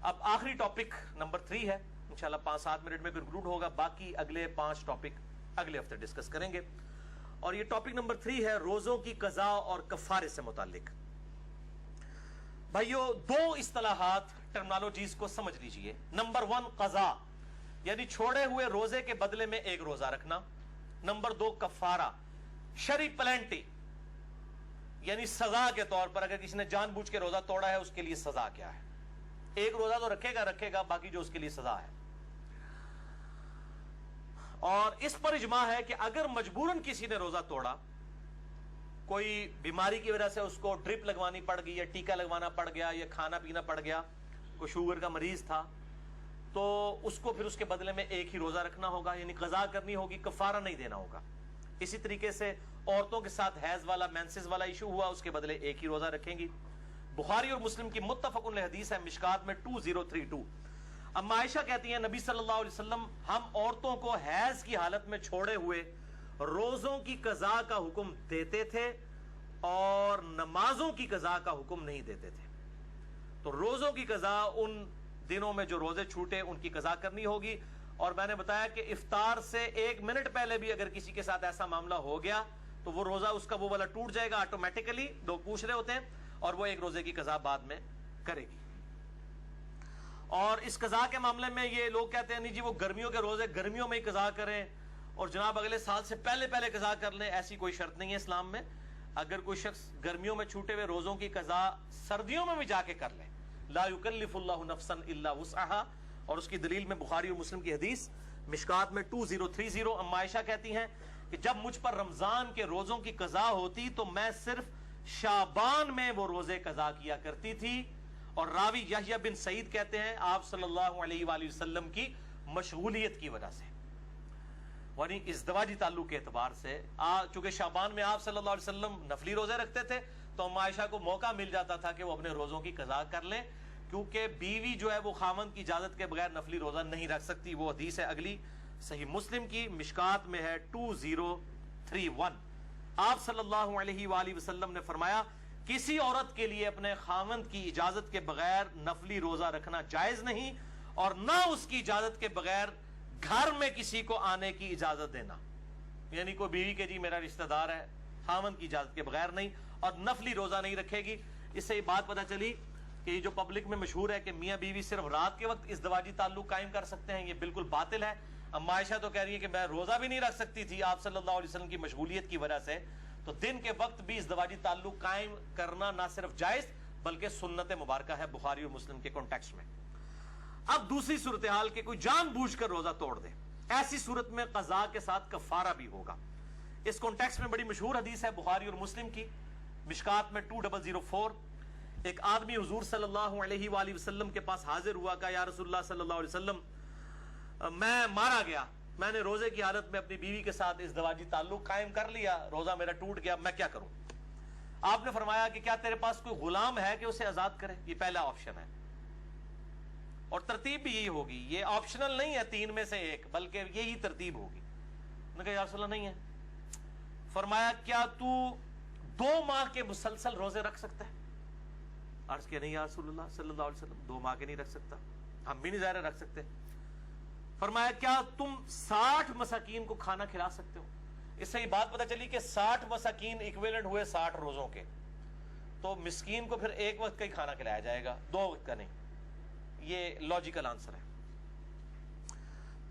اب آخری topic number 3 ہے، انشاءاللہ 5-7 منٹ میں کنکلوڈ ہوگا، باقی اگلے 5 ٹاپک اگلے ہفتے ڈسکس کریں گے. اور یہ ٹاپک نمبر 3 ہے روزوں کی قضا اور کفارے سے متعلق. بھائیو 2 اصطلاحات ٹرمنالوجیز کو سمجھ لیجئے. نمبر 1 قضا یعنی چھوڑے ہوئے روزے کے بدلے میں ایک روزہ رکھنا. نمبر 2 کفارہ شرعی پلینٹی یعنی سزا کے طور پر اگر کسی نے جان بوجھ کے روزہ توڑا ہے اس کے لیے سزا کیا ہے. ایک روزہ تو رکھے گا باقی جو اس کے لیے سزا ہے. اور اس پر اجماع ہے کہ اگر مجبوراً کسی نے روزہ توڑا، کوئی بیماری کی وجہ سے اس کو ڈرپ لگوانی پڑ گئی یا ٹیکا لگوانا پڑ گیا یا کھانا پینا پڑ گیا، کوئی شوگر کا مریض تھا، تو اس کو پھر اس کے بدلے میں ایک ہی روزہ رکھنا ہوگا، یعنی قضا کرنی ہوگی، کفارہ نہیں دینا ہوگا. اسی طریقے سے عورتوں کے ساتھ حیض والا مینسز والا ایشو ہوا، اس کے بدلے ایک ہی روزہ رکھیں گی. بخاری اور مسلم کی متفق علیہ حدیث ہے مشکات میں 2032. اما عائشہ کہتی ہیں نبی صلی اللہ علیہ وسلم ہم عورتوں کو حیض کی حالت میں چھوڑے ہوئے روزوں کی قضا کا حکم دیتے تھے اور نمازوں کی قضا کا حکم نہیں دیتے تھے. تو روزوں کی قضا ان دنوں میں جو روزے چھوٹے ان کی قضا کرنی ہوگی. اور میں نے بتایا کہ افطار سے 1 منٹ پہلے بھی اگر کسی کے ساتھ ایسا معاملہ ہو گیا تو وہ روزہ اس کا وہ والا ٹوٹ جائے گا آٹومیٹیکلی. لوگ پوچھ رہے ہوتے ہیں اور وہ ایک روزے کی قضا بعد میں کرے گی. اور اس قضا کے معاملے میں یہ لوگ کہتے ہیں نہیں جی وہ گرمیوں کے روزے گرمیوں میں ہی قضا کریں اور جناب اگلے سال سے پہلے قضا کر لیں. ایسی کوئی شرط نہیں ہے اسلام میں. اگر کوئی شخص گرمیوں میں چھوٹے ہوئے روزوں کی قضا سردیوں میں بھی جا کے کر لے، لا یکلف اللہ نفسا الا وسعها، اور اس کی دلیل میں بخاری اور مسلم کی حدیث مشکات میں 2030. اما عائشہ کہتی ہیں کہ جب مجھ پر رمضان کے روزوں کی قضا ہوتی تو میں صرف شعبان میں وہ روزے قضا کیا کرتی تھی. اور راوی یحییٰ بن سعید کہتے ہیں آپ صلی اللہ علیہ وآلہ وسلم کی مشغولیت کی وجہ سے، یعنی ازدواجی تعلق کے اعتبار سے چونکہ شعبان میں آپ صلی اللہ علیہ وسلم نفلی روزے رکھتے تھے تو اما عائشہ کو موقع مل جاتا تھا کہ وہ اپنے روزوں کی قضا کر لیں، کیونکہ بیوی جو ہے وہ خاوند کی اجازت کے بغیر نفلی روزہ نہیں رکھ سکتی. وہ حدیث ہے اگلی صحیح مسلم کی مشکات میں ہے 2031. آپ صلی اللہ علیہ وآلہ وسلم نے فرمایا کسی عورت کے لیے اپنے خاوند کی اجازت کے بغیر نفلی روزہ رکھنا جائز نہیں، اور نہ اس کی اجازت کے بغیر گھر میں کسی کو آنے کی اجازت دینا. یعنی کوئی بیوی کے جی میرا رشتہ دار ہے، خاوند کی اجازت کے بغیر نہیں، اور نفلی روزہ نہیں رکھے گی. اس سے یہ بات پتہ چلی کہ یہ جو پبلک میں مشہور ہے کہ میاں بیوی صرف رات کے وقت ازدواجی تعلق قائم کر سکتے ہیں، یہ بالکل باطل ہے. اما عائشہ تو کہہ رہی ہے کہ میں روزہ بھی نہیں رکھ سکتی تھی آپ صلی اللہ علیہ وسلم کی مشغولیت کی وجہ سے. تو دن کے وقت بھی ازدواجی تعلق قائم کرنا نہ صرف جائز بلکہ سنت مبارکہ ہے بخاری اور مسلم کے کانٹیکسٹ میں. اب دوسری صورتحال کہ کوئی جان بوجھ کر روزہ توڑ دے، ایسی صورت میں قضا کے ساتھ کفارہ بھی ہوگا. اس کانٹیکسٹ میں بڑی مشہور حدیث ہے بخاری اور مسلم کی مشکات میں 2004. ایک آدمی حضور صلی اللہ علیہ وآلہ وسلم کے پاس حاضر ہوا کہ یا رسول اللہ صلی اللہ علیہ وسلم میں مارا گیا، میں نے روزے کی حالت میں اپنی بیوی کے ساتھ ازدواجی تعلق قائم کر لیا، روزہ میرا ٹوٹ گیا، میں کیا کروں؟ آپ نے فرمایا کہ کیا تیرے پاس کوئی غلام ہے کہ اسے آزاد کرے؟ یہ پہلا آپشن ہے، اور ترتیب بھی یہی ہوگی، یہ آپشنل نہیں ہے 3 میں سے 1 بلکہ یہی ترتیب ہوگی. میں نے کہا یا رسول اللہ نہیں ہے. فرمایا کیا تو 2 ماہ کے مسلسل روزے رکھ سکتا ہے؟ عرض کیا نہیں یا رسول اللہ صلی اللہ علیہ وسلم 2 ماہ کے نہیں رکھ سکتا. ہم بھی نہیں ظاہر رکھ سکتے. فرمایا کیا تم 60 مساکین کو کھانا کھلا سکتے ہو؟ اس سے یہ بات پتہ چلی کہ 60 مساکین ایکویلنٹ ہوئے 60 روزوں کے، تو مسکین کو پھر 1 وقت کا ہی کھانا کھلایا جائے گا، 2 وقت کا نہیں. یہ لاجیکل آنسر ہے.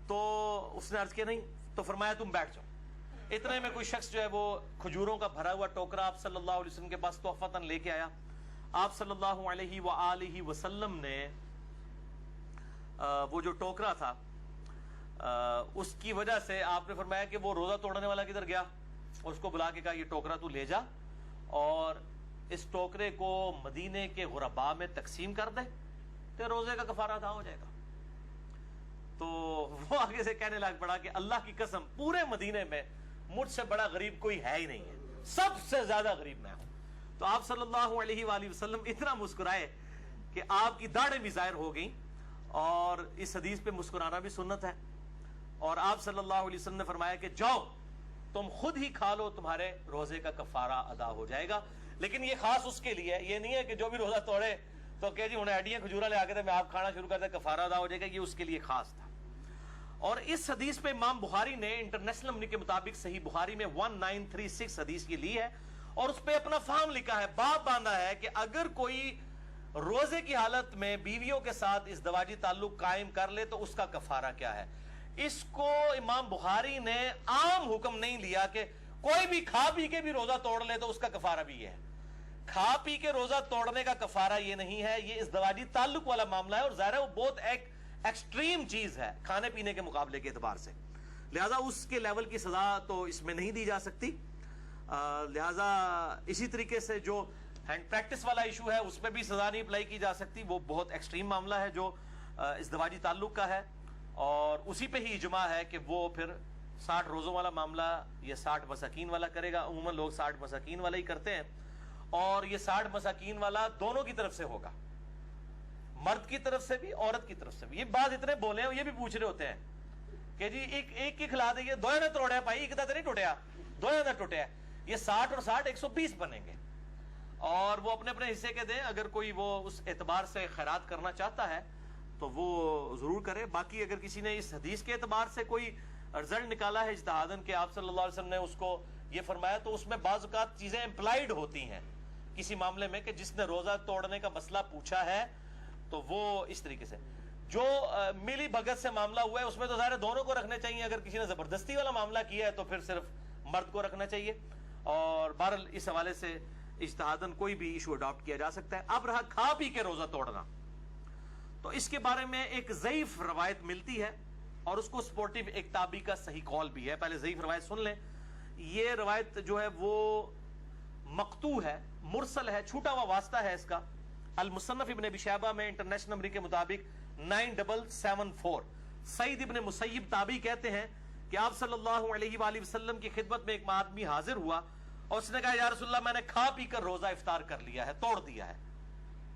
تو اس نے عرض کیا نہیں، تو فرمایا تم بیٹھ جاؤ. اتنے میں کوئی شخص جو ہے وہ کھجوروں کا بھرا ہوا ٹوکرا آپ صلی اللہ علیہ وسلم کے پاس تحفتاً لے کے آیا. آپ صلی اللہ علیہ وآلہ وسلم نے وہ جو ٹوکرا تھا اس کی وجہ سے آپ نے فرمایا کہ وہ روزہ توڑنے والا کدھر گیا، اور اس کو بلا کے کہا یہ ٹوکرا تو لے جا اور اس ٹوکرے کو مدینے کے غرباء میں تقسیم کر دے تو روزے کا کفارہ ادا ہو جائے گا. تو وہ آگے سے کہنے لگ پڑا کہ اللہ کی قسم پورے مدینے میں مجھ سے بڑا غریب کوئی ہے ہی نہیں ہے، سب سے زیادہ غریب میں ہوں. تو آپ صلی اللہ علیہ وآلہ وسلم اتنا مسکرائے کہ آپ کی داڑھیں بھی ظاہر ہو گئیں، اور اس حدیث پہ مسکرانا بھی سنت ہے. اور آپ صلی اللہ علیہ وسلم نے فرمایا کہ جاؤ تم خود ہی کھا لو، تمہارے روزے کا کفارہ ادا ہو جائے گا. لیکن یہ خاص اس کے لیے، یہ نہیں ہے کہ جو بھی روزہ توڑے تو کہ جی انہیں ایڈیاں کھجورا لے آ کے میں آپ کھانا شروع کر دیں, کفارہ ادا ہو جائے گا, یہ اس کے لیے خاص تھا. اور اس حدیث پہ امام بخاری نے انٹرنیشنل نمبر کے مطابق صحیح بخاری میں 1936 حدیث کی لی ہے اور اس پہ اپنا فہم لکھا ہے, باب باندھا ہے کہ اگر کوئی روزے کی حالت میں بیویوں کے ساتھ ازدواجی تعلق قائم کر لے تو اس کا کفارہ کیا ہے. اس کو امام بخاری نے عام حکم نہیں لیا کہ کوئی بھی کھا پی کے بھی روزہ توڑ لے تو اس کا کفارہ بھی یہ ہے. کھا پی کے روزہ توڑنے کا کفارہ یہ نہیں ہے, یہ ازدواجی تعلق والا معاملہ ہے, اور ظاہر ہے وہ بہت ایک ایکسٹریم چیز ہے کھانے پینے کے مقابلے کے اعتبار سے, لہذا اس کے لیول کی سزا تو اس میں نہیں دی جا سکتی. لہذا اسی طریقے سے جو ہینڈ پریکٹس والا ایشو ہے اس پہ بھی سزا نہیں اپلائی کی جا سکتی, وہ بہت ایکسٹریم معاملہ ہے جو ازدواجی تعلق کا ہے, اور اسی پہ ہی اجماع ہے کہ وہ پھر 60 روزوں والا معاملہ یہ 60 مساکین والا کرے گا. عموماً لوگ 60 مساکین والا ہی کرتے ہیں, اور یہ 60 مساکین والا دونوں کی طرف سے ہوگا, مرد کی طرف سے بھی عورت کی طرف سے بھی. یہ بات اتنے بولے ہیں, یہ بھی پوچھ رہے ہوتے ہیں کہ جی ایک کی کھلا دیں, دو نہ توڑیا بھائی, ایک نہیں ٹوٹیا, دو نہ ٹوٹیا. یہ 60 اور 60 120 بنیں گے, اور وہ اپنے اپنے حصے کے دیں. اگر کوئی وہ اس اعتبار سے خیرات کرنا چاہتا ہے تو وہ ضرور کرے. باقی اگر کسی نے اس حدیث کے اعتبار سے کوئی رزلٹ نکالا ہے اجتہاداً کہ آپ صلی اللہ علیہ وسلم نے اس کو یہ فرمایا, تو اس میں بعض اوقات چیزیں امپلائیڈ ہوتی ہیں کسی معاملے میں کہ جس نے روزہ توڑنے کا مسئلہ پوچھا ہے تو وہ اس طریقے سے. جو ملی بھگت سے معاملہ ہوا ہے اس میں تو ظاہر دونوں کو رکھنے چاہیے, اگر کسی نے زبردستی والا معاملہ کیا ہے تو پھر صرف مرد کو رکھنا چاہیے. اور بہرحال اس حوالے سے اجتہاداً کوئی بھی ایشو اڈاپٹ کیا جا سکتا ہے. اب رہا کھا پی کے روزہ توڑنا, تو اس کے بارے میں ایک ضعیف روایت ملتی ہے اور اس کو سپورٹیو ایک تابعی کا صحیح قول بھی ہے. پہلے ضعیف روایت سن لیں. یہ روایت جو ہے وہ مقطوع ہے, مرسل ہے, چھوٹا ہوا واسطہ ہے اس کا. المصنف ابن ابی شیبہ میں انٹرنیشنل نمبر کے مطابق 9774 سعید ابن مسیب تابعی کہتے ہیں کہ آپ صلی اللہ علیہ وآلہ وسلم کی خدمت میں ایک آدمی حاضر ہوا اور اس نے کہا یا رسول اللہ میں نے کھا پی کر روزہ افطار کر لیا ہے, توڑ دیا ہے,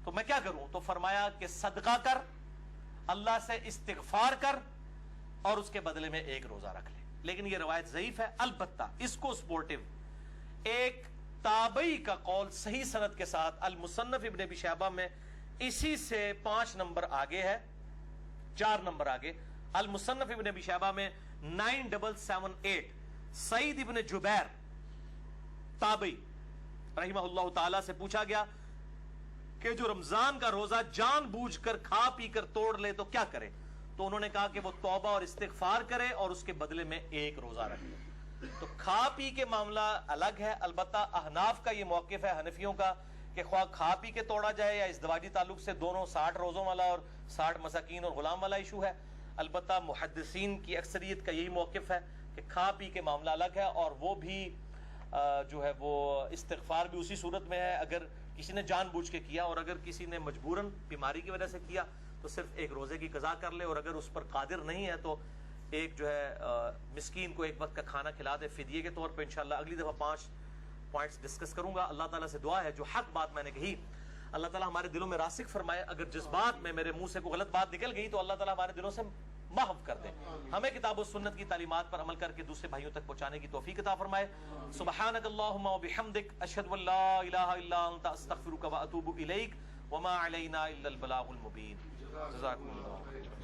تو میں کیا کروں؟ تو فرمایا کہ صدقہ کر, اللہ سے استغفار کر, اور اس کے بدلے میں ایک روزہ رکھ لے. لیکن یہ روایت ضعیف ہے. البتہ اس کو سپورٹیو ایک تابعی کا قول صحیح سند کے ساتھ المصنف ابن ابی شیبہ میں اسی سے 5 نمبر آگے ہے, 4 نمبر آگے. المصنف ابن ابی شیبہ میں 9778 سعید ابن جبیر تابعی رحمہ اللہ تعالی سے پوچھا گیا کہ جو رمضان کا روزہ جان بوجھ کر کھا پی کر توڑ لے تو کیا کرے؟ تو انہوں نے کہا کہ وہ توبہ اور استغفار کرے اور اس کے بدلے میں ایک روزہ رکھ لے. تو کھا پی کے معاملہ الگ ہے. البتہ احناف کا یہ موقف ہے, حنفیوں کا, کہ خواہ کھا پی کے توڑا جائے یا ازدواجی تعلق سے, دونوں 60 روزوں والا اور 60 مساکین اور غلام والا ایشو ہے. البتہ محدثین کی اکثریت کا یہی موقف ہے کہ کھا پی کے معاملہ الگ ہے, اور وہ بھی جو ہے وہ استغفار بھی اسی صورت میں ہے اگر کسی نے جان بوجھ کے کیا, اور اگر کسی نے مجبوراً بیماری کی وجہ سے کیا تو صرف ایک روزے کی قضا کر لے, اور اگر اس پر قادر نہیں ہے تو ایک جو ہے مسکین کو ایک وقت کا کھانا کھلا دے فدیے کے طور پہ. انشاءاللہ اگلی دفعہ 5 پوائنٹس ڈسکس کروں گا. اللہ تعالیٰ سے دعا ہے جو حق بات میں نے کہی اللہ تعالیٰ ہمارے دلوں میں راسخ فرمائے. اگر جس بات میں میرے منہ سے کوئی غلط بات نکل گئی تو اللہ تعالیٰ ہمارے دلوں سے محو کر دے. ہمیں کتاب و سنت کی تعلیمات پر عمل کر کے دوسرے بھائیوں تک پہنچانے کی توفیق عطا فرمائے. سبحانک اللہم و بحمدک اشہد ان لا الہ الا انت استغفرک و اتوب الیک وما علینا الا البلاغ المبین. جزاکم اللہ.